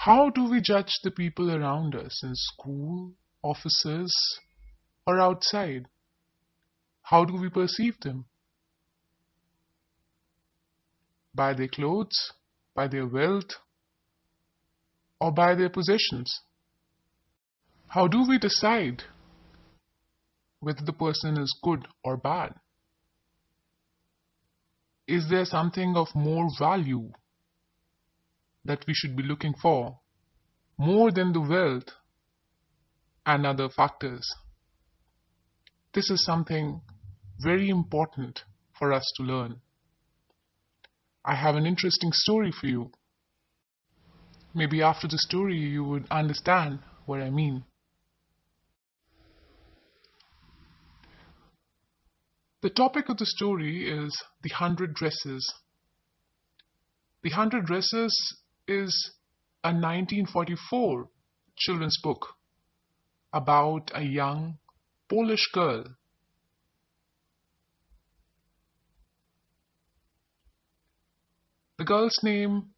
How do we judge the people around us in school, offices, or outside? How do we perceive them? By their clothes, by their wealth, or by their possessions? How do we decide whether the person is good or bad? Is there something of more value that we should be looking for, more than the wealth and other factors? This is something very important for us to learn. I have an interesting story for you. Maybe after the story you would understand what I mean. The topic of the story is The 100 Dresses. The 100 Dresses is a 1944 children's book about a young Polish girl. The girl's name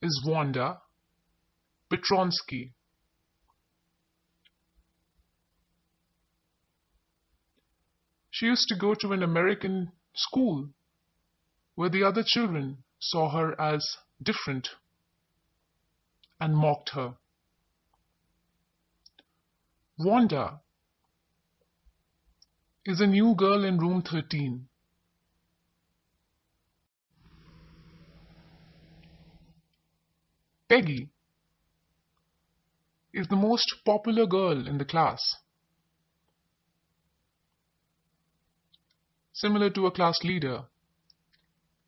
is Wanda Petronsky. She used to go to an American school where the other children saw her as different and mocked her. Wanda is a new girl in room 13. Peggy is the most popular girl in the class, similar to a class leader.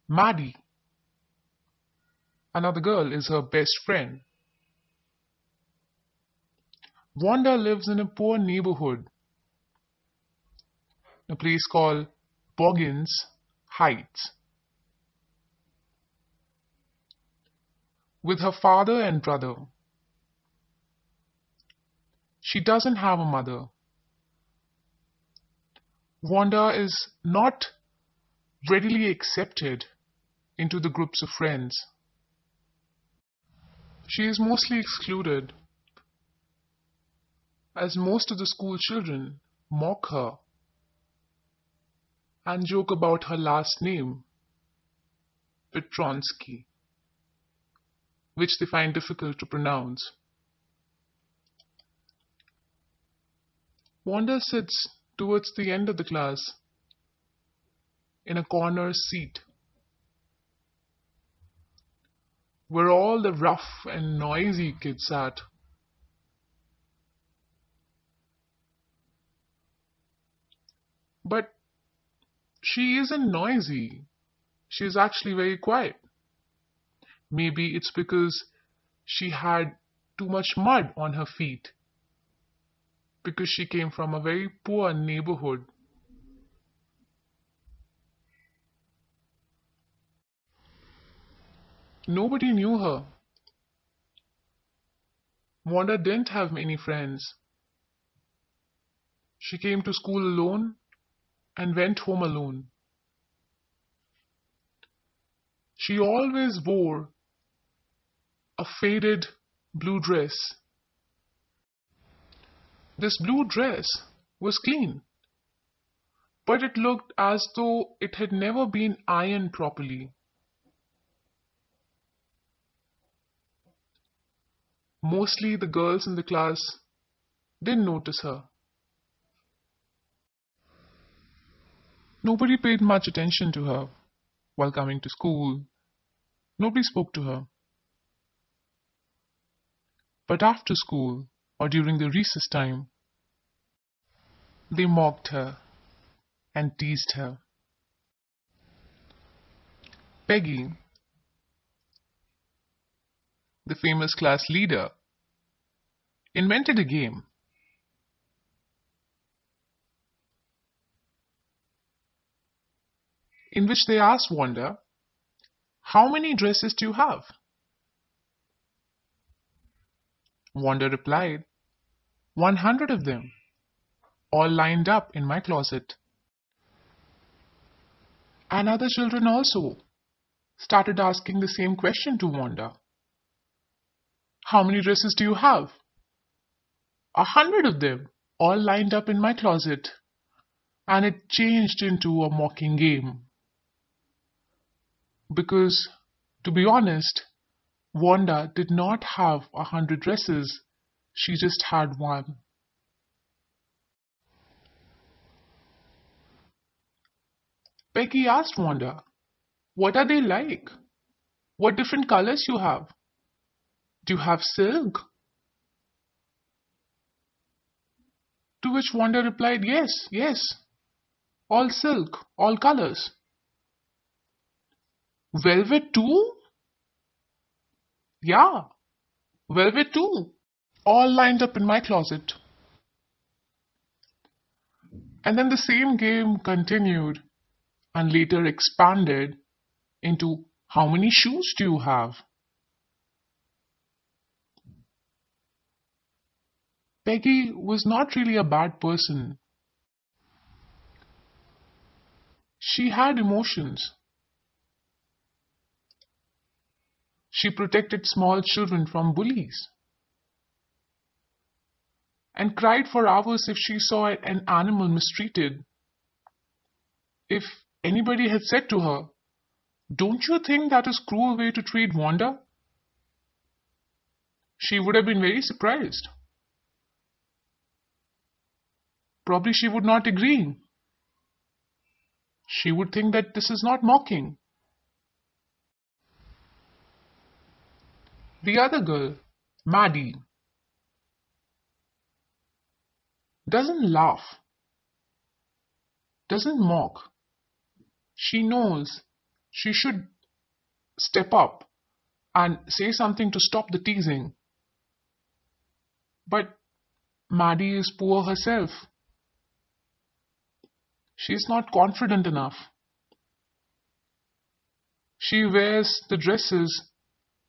Maddy, another girl, is her best friend. Wanda lives in a poor neighborhood, a place called Boggins Heights, with her father and brother. She doesn't have a mother. Wanda is not readily accepted into the groups of friends. She is mostly excluded, as most of the school children mock her and joke about her last name, Petronsky, which they find difficult to pronounce. Wanda sits towards the end of the class in a corner seat where all the rough and noisy kids sat. But she isn't noisy. She's actually very quiet. Maybe it's because she had too much mud on her feet, because she came from a very poor neighborhood. Nobody knew her. Wanda didn't have many friends. She came to school alone and went home alone. She always wore a faded blue dress. This blue dress was clean, but it looked as though it had never been ironed properly. Mostly the girls in the class didn't notice her. Nobody paid much attention to her while coming to school. Nobody spoke to her. But after school, or during the recess time, they mocked her and teased her. Peggy, the famous class leader, invented a game. In which they asked Wanda, "How many dresses do you have?" Wanda replied, 100 of them, all lined up in my closet. And other children also started asking the same question to Wanda. How many dresses do you have? 100 of them, all lined up in my closet. And it changed into a mocking game. Because, to be honest, Wanda did not have 100 dresses, she just had one. Peggy asked Wanda, "What are they like? What different colors you have? Do you have silk?" To which Wanda replied, "Yes, yes, all silk, all colors." "Velvet too?" "Yeah, velvet too, all lined up in my closet." And then the same game continued and later expanded into, "How many shoes do you have?" Peggy was not really a bad person. She had emotions. She protected small children from bullies and cried for hours if she saw an animal mistreated. If anybody had said to her, "Don't you think that is a cruel way to treat Wanda?" she would have been very surprised. Probably she would not agree. She would think that this is not mocking. The other girl, Maddy, doesn't laugh, doesn't mock. She knows she should step up and say something to stop the teasing. But Maddy is poor herself. She is not confident enough. She wears the dresses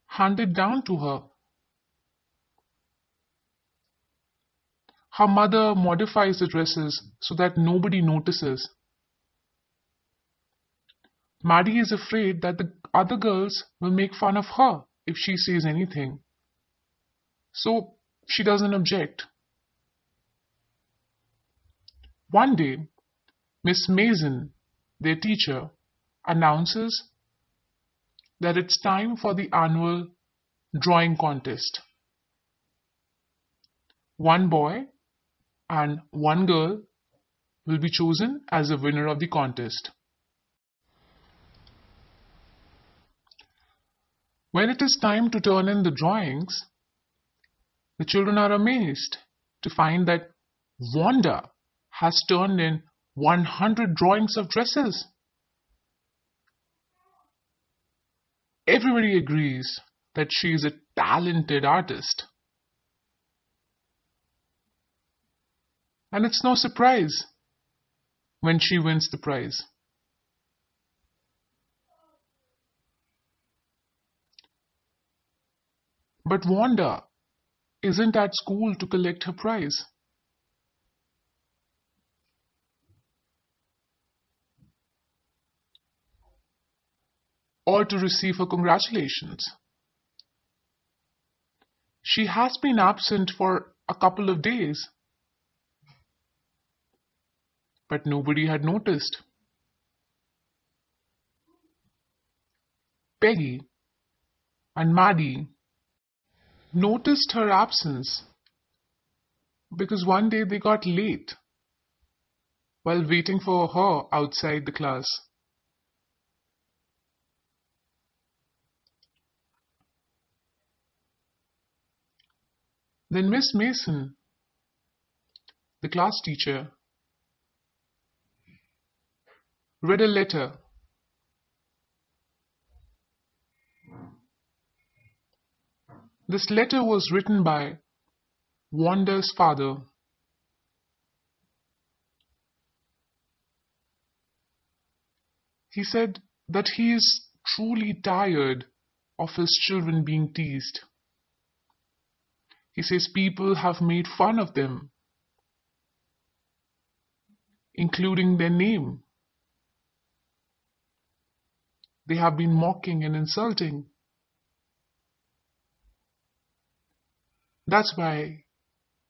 handed down to her. Her mother modifies the dresses so that nobody notices. Maddy is afraid that the other girls will make fun of her if she says anything. So she doesn't object. One day, Miss Mason, their teacher, announces that it's time for the annual drawing contest. One boy and one girl will be chosen as the winner of the contest. When it is time to turn in the drawings, the children are amazed to find that Wanda has turned in 100 drawings of dresses. Everybody agrees that she is a talented artist. And it's no surprise when she wins the prize. But Wanda isn't at school to collect her prize. Or to receive her congratulations. She has been absent for a couple of days, but nobody had noticed. Peggy and Maddy noticed her absence because one day they got late while waiting for her outside the class. Then Miss Mason, the class teacher, read a letter. This letter was written by Wanda's father. He said that he is truly tired of his children being teased. He says people have made fun of them, including their name. They have been mocking and insulting. That's why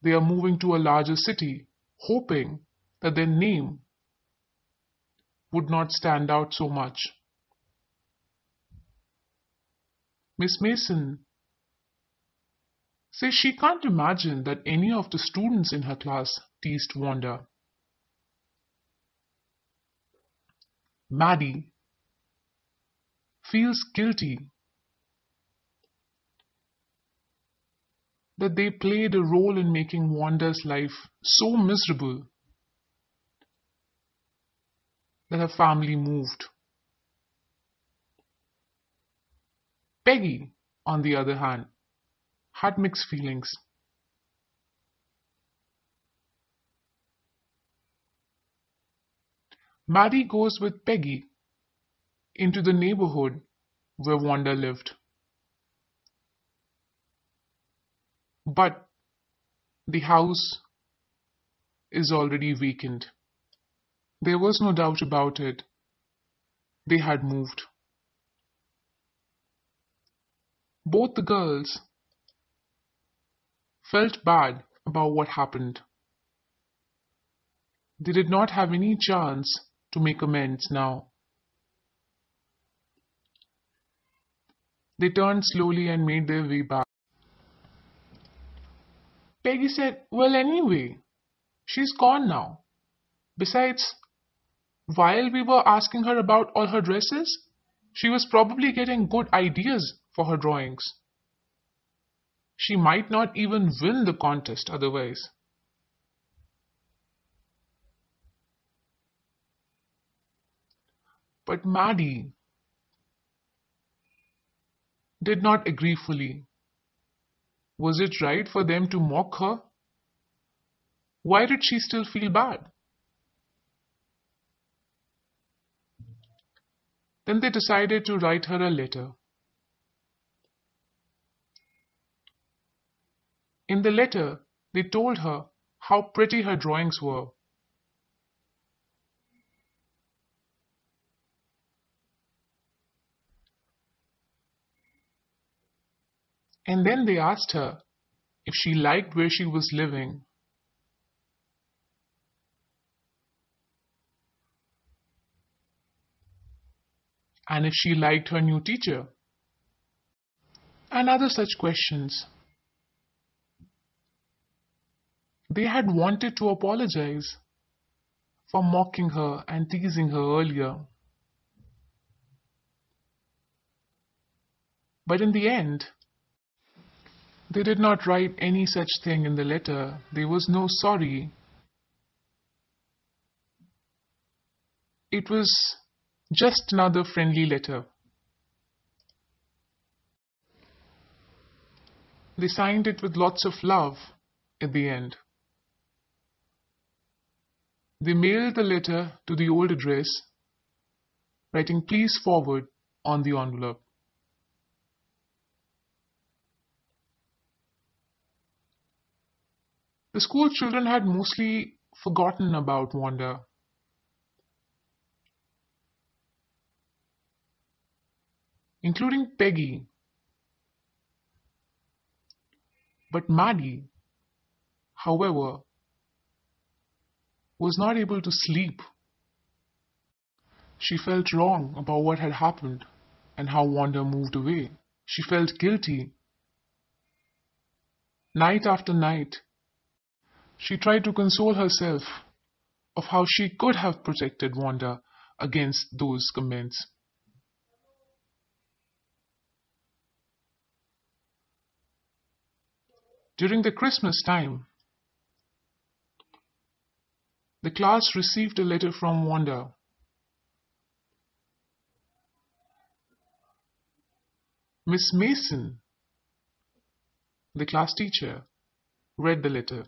they are moving to a larger city, hoping that their name would not stand out so much. Miss Mason says she can't imagine that any of the students in her class teased Wanda. Maddy feels guilty that they played a role in making Wanda's life so miserable that her family moved. Peggy, on the other hand, had mixed feelings. Maddy goes with Peggy into the neighborhood where Wanda lived. But the house is already vacant. There was no doubt about it. They had moved. Both the girls felt bad about what happened. They did not have any chance to make amends now. They turned slowly and made their way back. Peggy said, "Well, anyway, she's gone now. Besides, while we were asking her about all her dresses, she was probably getting good ideas for her drawings. She might not even win the contest otherwise." But Maddy did not agree fully. Was it right for them to mock her? Why did she still feel bad? Then they decided to write her a letter. In the letter, they told her how pretty her drawings were. And then they asked her if she liked where she was living. And if she liked her new teacher. And other such questions. They had wanted to apologize for mocking her and teasing her earlier. But in the end, they did not write any such thing in the letter. There was no sorry. It was just another friendly letter. They signed it with lots of love at the end. They mailed the letter to the old address, writing "Please forward" on the envelope. The school children had mostly forgotten about Wanda. Including Peggy. But Maddy, however, was not able to sleep. She felt wrong about what had happened and how Wanda moved away. She felt guilty. Night after night, she tried to console herself of how she could have protected Wanda against those comments. During the Christmas time, the class received a letter from Wanda. Miss Mason, the class teacher, read the letter.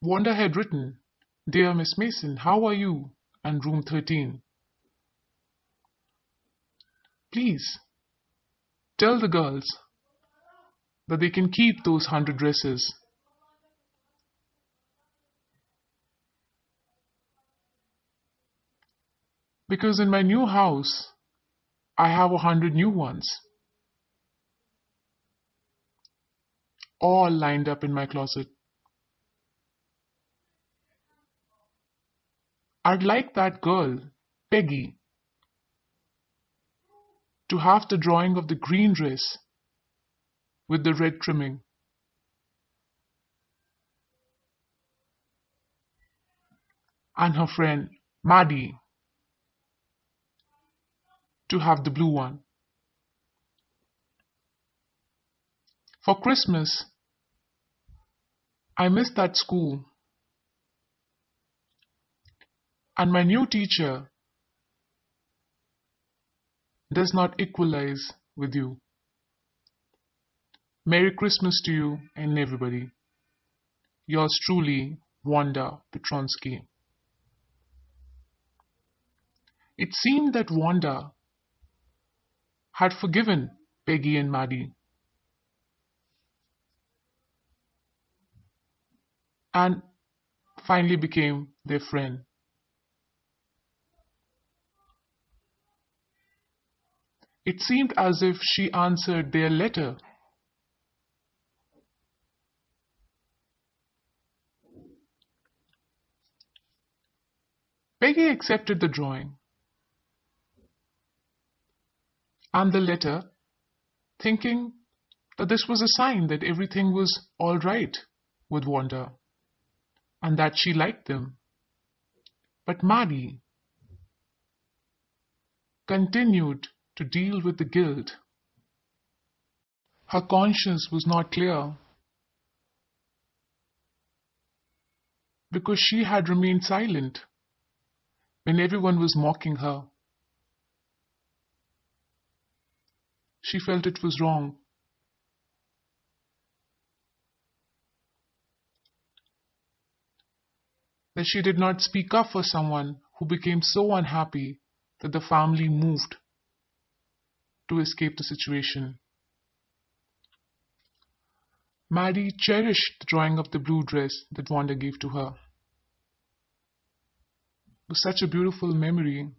Wanda had written, "Dear Miss Mason, how are you? And room 13. Please tell the girls that they can keep those 100 dresses. Because in my new house, I have 100 new ones, all lined up in my closet. I'd like that girl, Peggy, to have the drawing of the green dress with the red trimming, and her friend, Maddy, to have the blue one. For Christmas, I miss that school, and my new teacher does not equalize with you. Merry Christmas to you and everybody. Yours truly, Wanda Petronsky. It seemed that Wanda had forgiven Peggy and Maddy, and finally became their friend. It seemed as if she answered their letter. Peggy accepted the drawing and the letter, thinking that this was a sign that everything was all right with Wanda and that she liked them. But Maddy continued to deal with the guilt. Her conscience was not clear because she had remained silent when everyone was mocking her. She felt it was wrong. That she did not speak up for someone who became so unhappy that the family moved to escape the situation. Maddy cherished the drawing of the blue dress that Wanda gave to her. It was such a beautiful memory.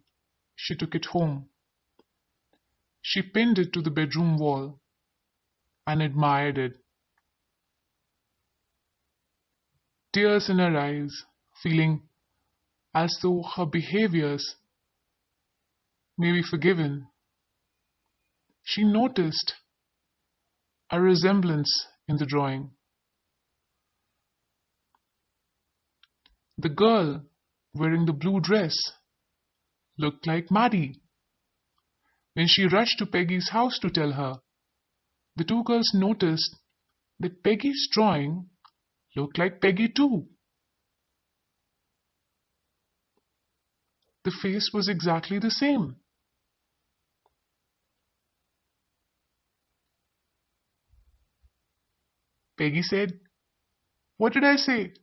She took it home. She pinned it to the bedroom wall and admired it. Tears in her eyes, feeling as though her behaviors may be forgiven. She noticed a resemblance in the drawing. The girl wearing the blue dress looked like Maddy. When she rushed to Peggy's house to tell her, the two girls noticed that Peggy's drawing looked like Peggy too. The face was exactly the same. Peggy said, "What did I say?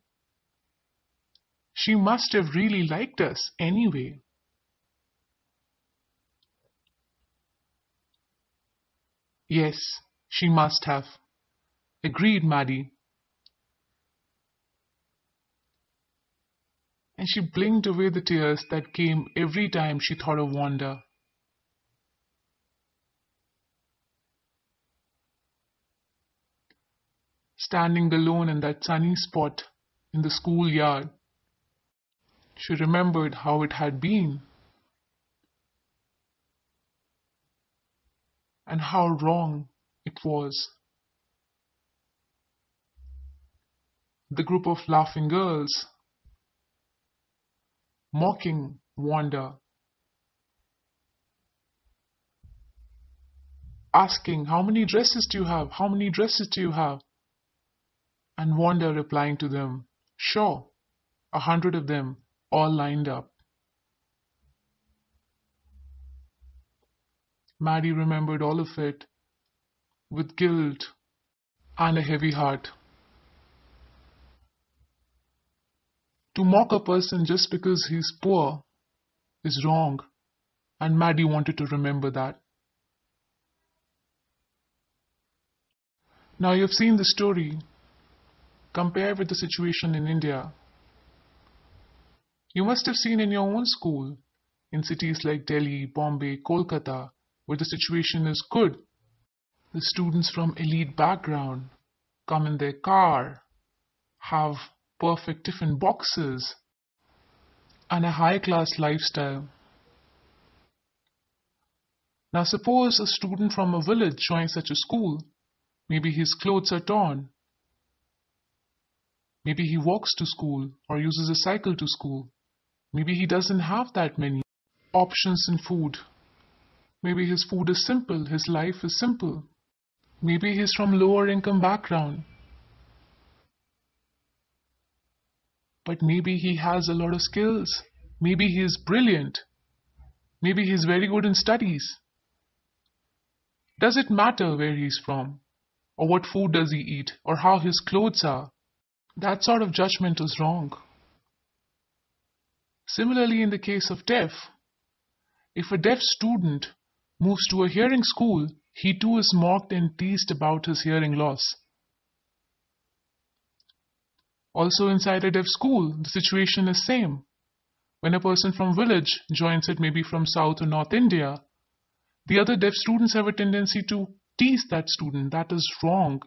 She must have really liked us anyway." Yes, she must have, agreed Maddy. And she blinked away the tears that came every time she thought of Wanda. Standing alone in that sunny spot in the schoolyard, she remembered how it had been and how wrong it was. The group of laughing girls mocking Wanda, asking, "How many dresses do you have? How many dresses do you have?" And Wanda replying to them, "Sure, 100 of them, all lined up." Maddy remembered all of it with guilt and a heavy heart. To mock a person just because he's poor is wrong, and Maddy wanted to remember that. Now you've seen the story. Compare with the situation in India. You must have seen in your own school, in cities like Delhi, Bombay, Kolkata, where the situation is good. The students from elite background come in their car, have perfect tiffin boxes, and a high-class lifestyle. Now suppose a student from a village joins such a school. Maybe his clothes are torn. Maybe he walks to school or uses a cycle to school. Maybe he doesn't have that many options in food. Maybe his food is simple, his life is simple. Maybe he's from lower income background. But maybe he has a lot of skills. Maybe he is brilliant. Maybe he's very good in studies. Does it matter where he's from? Or what food does he eat? Or how his clothes are? That sort of judgment is wrong. Similarly, in the case of deaf, if a deaf student moves to a hearing school, he too is mocked and teased about his hearing loss. Also inside a deaf school, the situation is same. When a person from village joins it, maybe from South or North India, the other deaf students have a tendency to tease that student. That is wrong.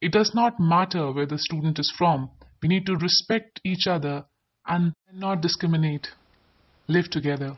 It does not matter where the student is from. We need to respect each other and not discriminate. Live together.